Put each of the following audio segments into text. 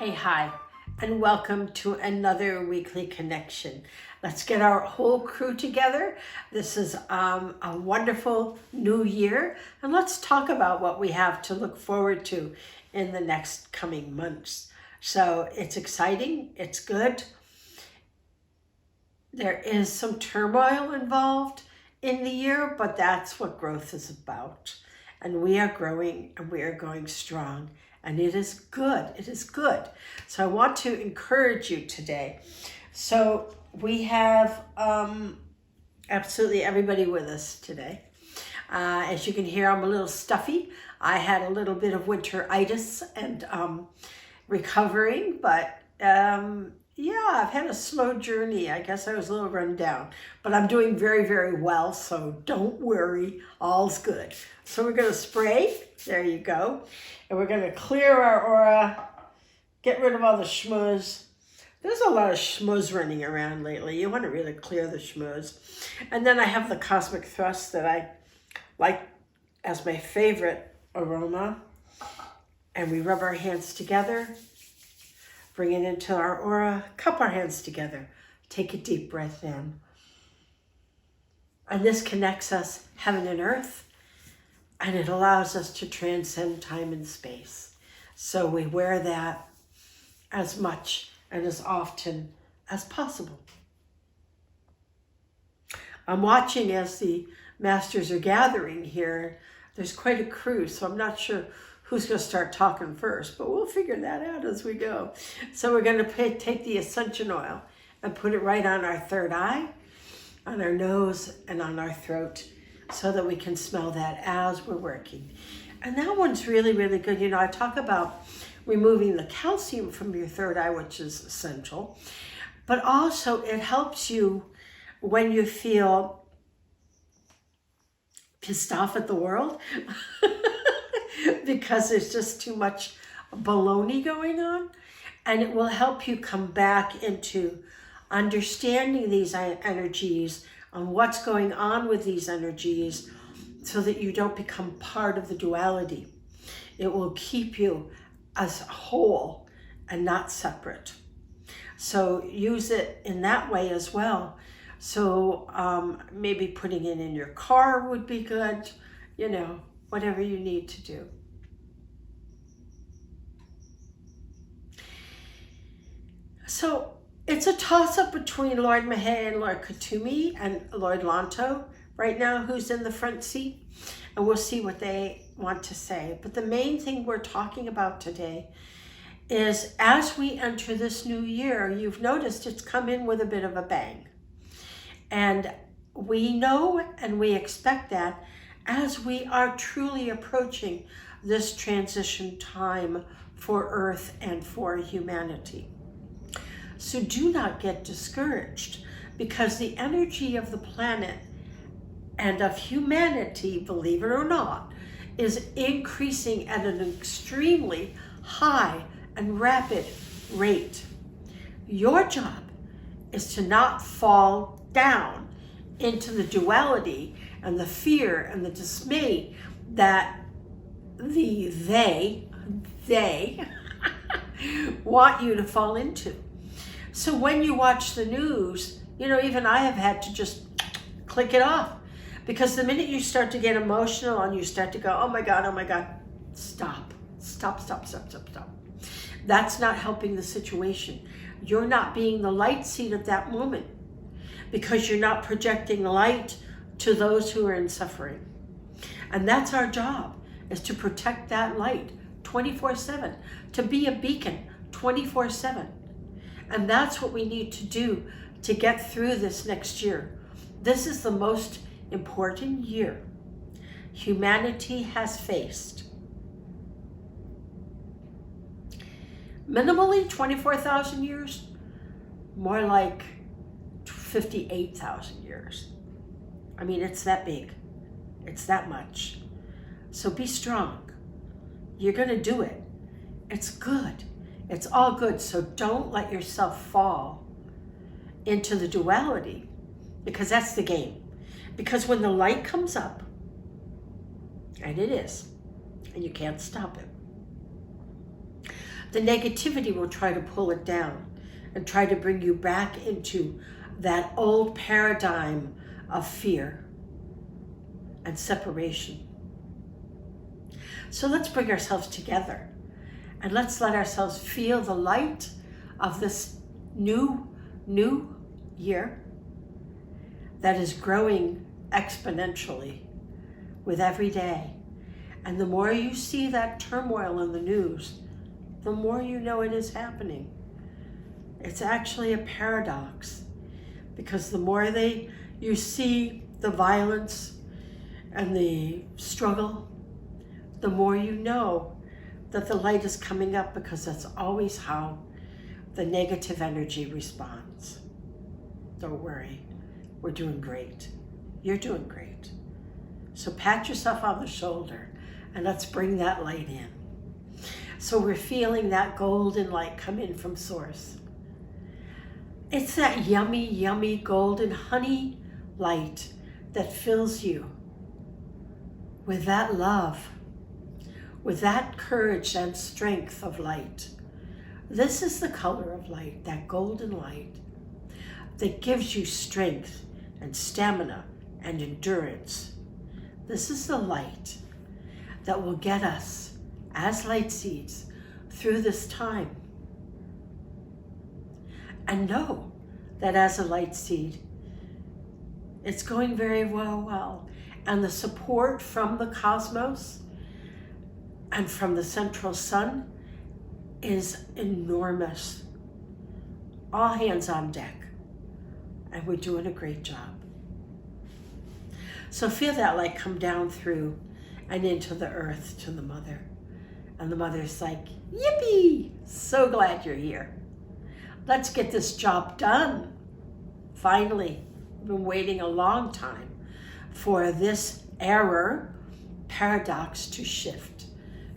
Hey, hi, and welcome to another weekly connection. Let's get our whole crew together. This is a wonderful new year, and let's talk about what we have to look forward to in the next coming months. So it's exciting, it's good. There is some turmoil involved in the year, but that's what growth is about. And we are growing and we are going strong. And it is good. It is good. So I want to encourage you today. So we have absolutely everybody with us today. As you can hear, I'm a little stuffy. I had a little bit of winteritis and recovering, but yeah, I've had a slow journey. I guess I was a little run down, but I'm doing very, very well. So don't worry, all's good. So we're going to spray. There you go. And we're going to clear our aura, get rid of all the schmuzz. There's a lot of schmuzz running around lately. You want to really clear the schmuzz. And then I have the Cosmic Thrust that I like as my favorite aroma. And we rub our hands together. Bring it into our aura, cup our hands together, take a deep breath in. And this connects us, heaven and earth, and it allows us to transcend time and space. So we wear that as much and as often as possible. I'm watching as the masters are gathering here. There's quite a crew, so I'm not sure who's going to start talking first, but we'll figure that out as we go. So we're going to take the ascension oil and put it right on our third eye, on our nose, and on our throat so that we can smell that as we're working. And that one's really, really good. You know, I talk about removing the calcium from your third eye, which is essential, but also it helps you when you feel pissed off at the world. Because there's just too much baloney going on, and it will help you come back into understanding these energies and what's going on with these energies so that you don't become part of the duality. It will keep you as a whole and not separate. So use it in that way as well. So maybe putting it in your car would be good, you know, whatever you need to do. So it's a toss-up between Lord Mahé and Lord Kutumi and Lord Lanto right now, who's in the front seat, and we'll see what they want to say. But the main thing we're talking about today is as we enter this new year, you've noticed it's come in with a bit of a bang. And we know and we expect that as we are truly approaching this transition time for Earth and for humanity. So do not get discouraged, because the energy of the planet and of humanity, believe it or not, is increasing at an extremely high and rapid rate. Your job is to not fall down into the duality and the fear and the dismay that they want you to fall into. So when you watch the news, you know, even I have had to just click it off, because the minute you start to get emotional and you start to go, oh my God, stop. That's not helping the situation. You're not being the light seed of that moment, because you're not projecting light to those who are in suffering. And that's our job, is to protect that light 24/7, to be a beacon 24/7. And that's what we need to do to get through this next year. This is the most important year humanity has faced. Minimally 24,000 years, more like 58,000 years. I mean, it's that big. It's that much. So be strong. You're going to do it. It's good. It's all good. So don't let yourself fall into the duality, because that's the game. Because when the light comes up, and it is, and you can't stop it, The negativity will try to pull it down and try to bring you back into that old paradigm of fear and separation. So let's bring ourselves together and let's let ourselves feel the light of this new year that is growing exponentially with every day. And the more you see that turmoil in the news, the more you know it is happening. It's actually a paradox, because the more you see the violence and the struggle, the more you know that the light is coming up, because that's always how the negative energy responds. Don't worry, we're doing great. You're doing great. So pat yourself on the shoulder and let's bring that light in. So we're feeling that golden light come in from Source. It's that yummy, yummy golden honey light that fills you with that love, with that courage and strength of light. This is the color of light, that golden light that gives you strength and stamina and endurance. This is the light that will get us as light seeds through this time. And know that as a light seed, it's going very well. And the support from the cosmos and from the central sun is enormous. All hands on deck. And we're doing a great job. So feel that light come down through and into the earth to the mother. And the mother's like, yippee, so glad you're here. Let's get this job done. Finally, we've been waiting a long time for this error, paradox to shift,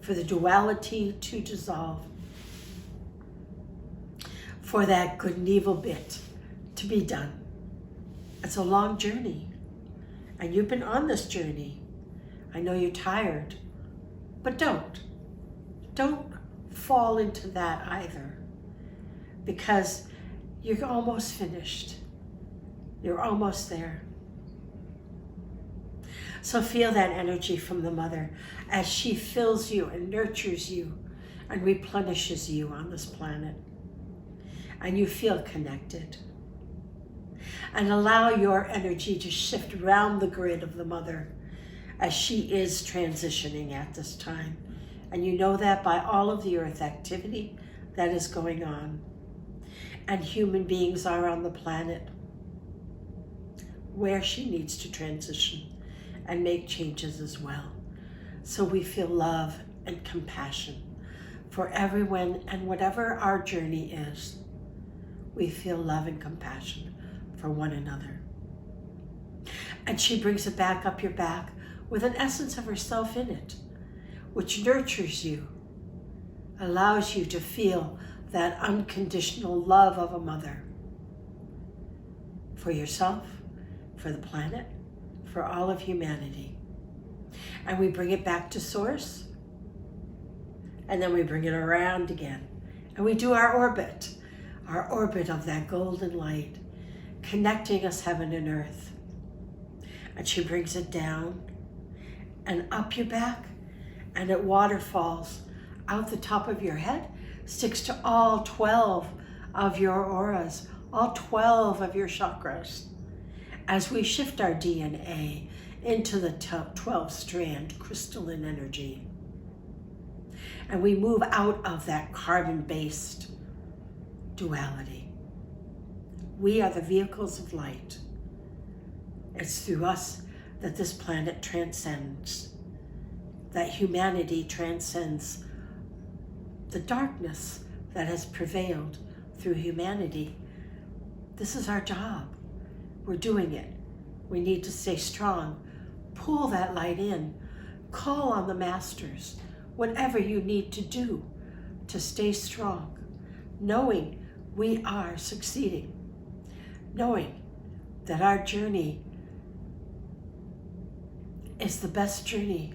for the duality to dissolve, for that good and evil bit to be done. It's a long journey, and you've been on this journey. I know you're tired, but don't fall into that either, because you're almost finished. You're almost there. So feel that energy from the mother as she fills you and nurtures you and replenishes you on this planet. And you feel connected. And allow your energy to shift around the grid of the mother as she is transitioning at this time. And you know that by all of the earth activity that is going on. And human beings are on the planet where she needs to transition and make changes as well. So we feel love and compassion for everyone, and whatever our journey is, we feel love and compassion for one another. And she brings it back up your back with an essence of herself in it, which nurtures you, allows you to feel that unconditional love of a mother for yourself, for the planet, for all of humanity. And we bring it back to Source, and then we bring it around again. And we do our orbit of that golden light, connecting us heaven and earth. And she brings it down and up your back, and it waterfalls out the top of your head, sticks to all 12 of your auras, all 12 of your chakras, as we shift our DNA into the 12-strand crystalline energy. And we move out of that carbon-based duality. We are the vehicles of light. It's through us that this planet transcends, that humanity transcends the darkness that has prevailed through humanity. This is our job. We're doing it. We need to stay strong. Pull that light in. Call on the masters. Whatever you need to do to stay strong. Knowing we are succeeding. Knowing that our journey is the best journey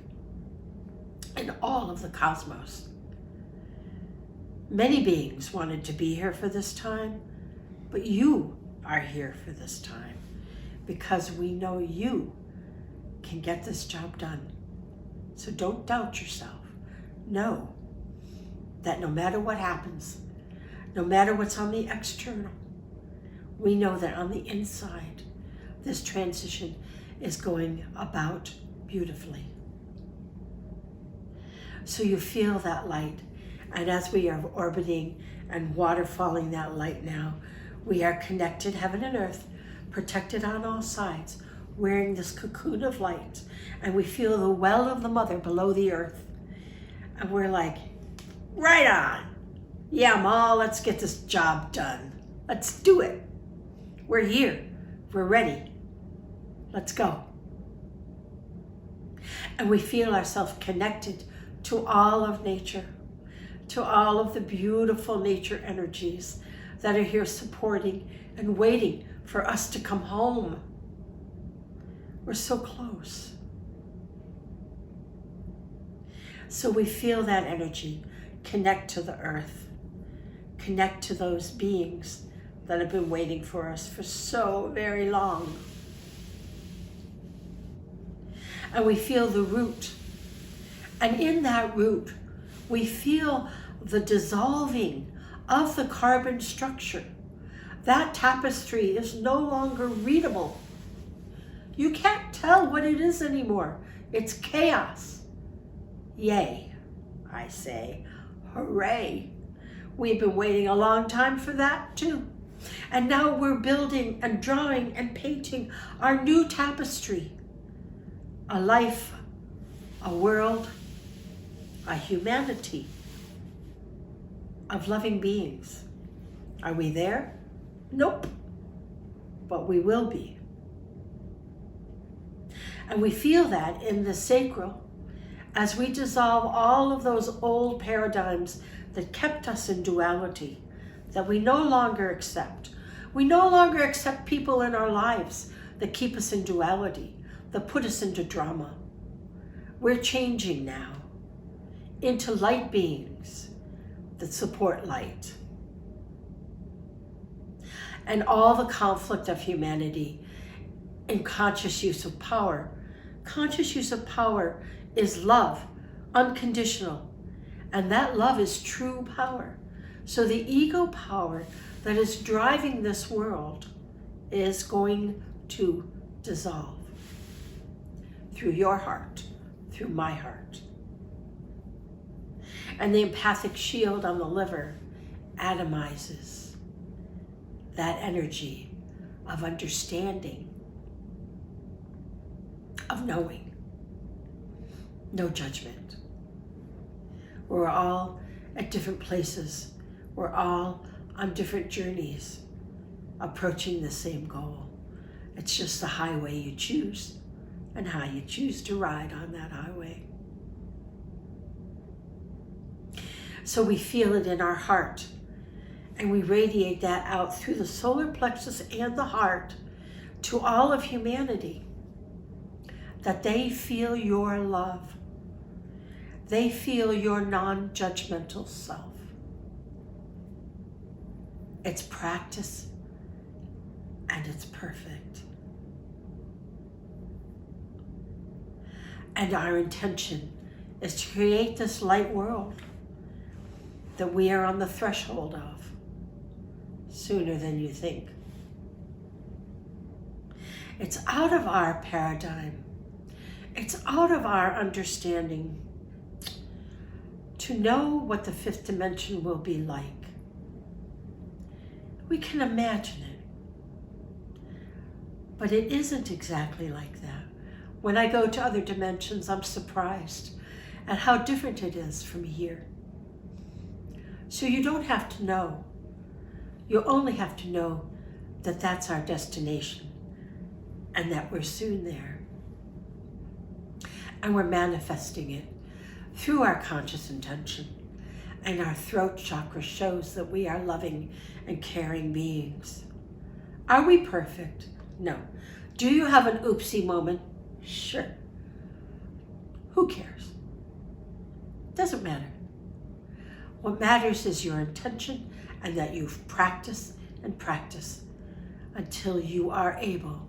in all of the cosmos. Many beings wanted to be here for this time, but you are here for this time because we know you can get this job done. So don't doubt yourself. Know that no matter what happens, no matter what's on the external, we know that on the inside, this transition is going about beautifully. So you feel that light. And as we are orbiting and waterfalling that light now, we are connected, heaven and earth, protected on all sides, wearing this cocoon of light. And we feel the well of the mother below the earth. And we're like, right on. Yeah, Ma, let's get this job done. Let's do it. We're here. We're ready. Let's go. And we feel ourselves connected to all of nature, to all of the beautiful nature energies that are here supporting and waiting for us to come home. We're so close. So we feel that energy connect to the earth, connect to those beings that have been waiting for us for so very long. And we feel the root. And in that root, we feel the dissolving of the carbon structure. That tapestry is no longer readable. You can't tell what it is anymore. It's chaos. Yay, I say, hooray. We've been waiting a long time for that too. And now we're building and drawing and painting our new tapestry. A life, a world, a humanity of loving beings. Are we there? Nope. But we will be. And we feel that in the sacral as we dissolve all of those old paradigms that kept us in duality, that we no longer accept. We no longer accept people in our lives that keep us in duality, that put us into drama. We're changing now into light beings that support light. And all the conflict of humanity in conscious use of power. Conscious use of power is love, unconditional. And that love is true power. So the ego power that is driving this world is going to dissolve through your heart, through my heart. And the empathic shield on the liver atomizes that energy of understanding, of knowing, no judgment. We're all at different places. We're all on different journeys, approaching the same goal. It's just the highway you choose and how you choose to ride on that highway. So we feel it in our heart, and we radiate that out through the solar plexus and the heart to all of humanity, that they feel your love. They feel your non-judgmental self. It's practice, and it's perfect. And our intention is to create this light world that we are on the threshold of sooner than you think. It's out of our paradigm. It's out of our understanding to know what the fifth dimension will be like. We can imagine it, but it isn't exactly like that. When I go to other dimensions, I'm surprised at how different it is from here. So you don't have to know. You only have to know that that's our destination and that we're soon there. And we're manifesting it through our conscious intention. And our throat chakra shows that we are loving and caring beings. Are we perfect? No. Do you have an oopsie moment? Sure. Who cares? Doesn't matter. What matters is your intention and that you've practiced and practiced until you are able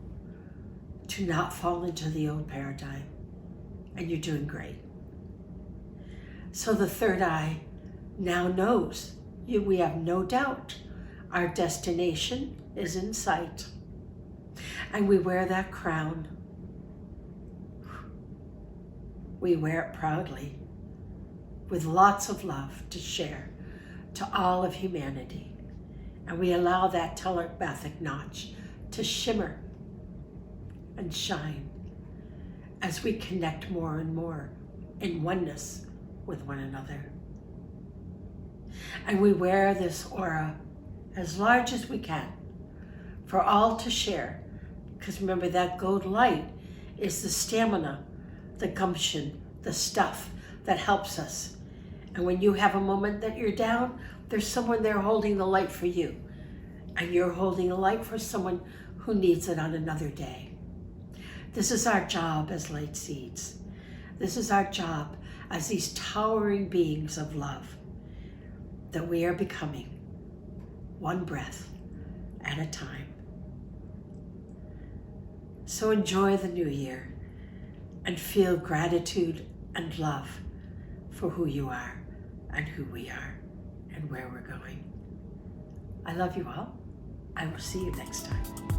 to not fall into the old paradigm. And you're doing great. So the third eye now knows, we have no doubt, our destination is in sight. And we wear that crown. We wear it proudly, with lots of love to share to all of humanity. And we allow that telepathic notch to shimmer and shine as we connect more and more in oneness with one another. And we wear this aura as large as we can for all to share. Because remember, that gold light is the stamina, the gumption, the stuff that helps us. And when you have a moment that you're down, there's someone there holding the light for you. And you're holding a light for someone who needs it on another day. This is our job as light seeds. This is our job as these towering beings of love that we are becoming, one breath at a time. So enjoy the new year and feel gratitude and love for who you are and who we are and where we're going. I love you all. I will see you next time.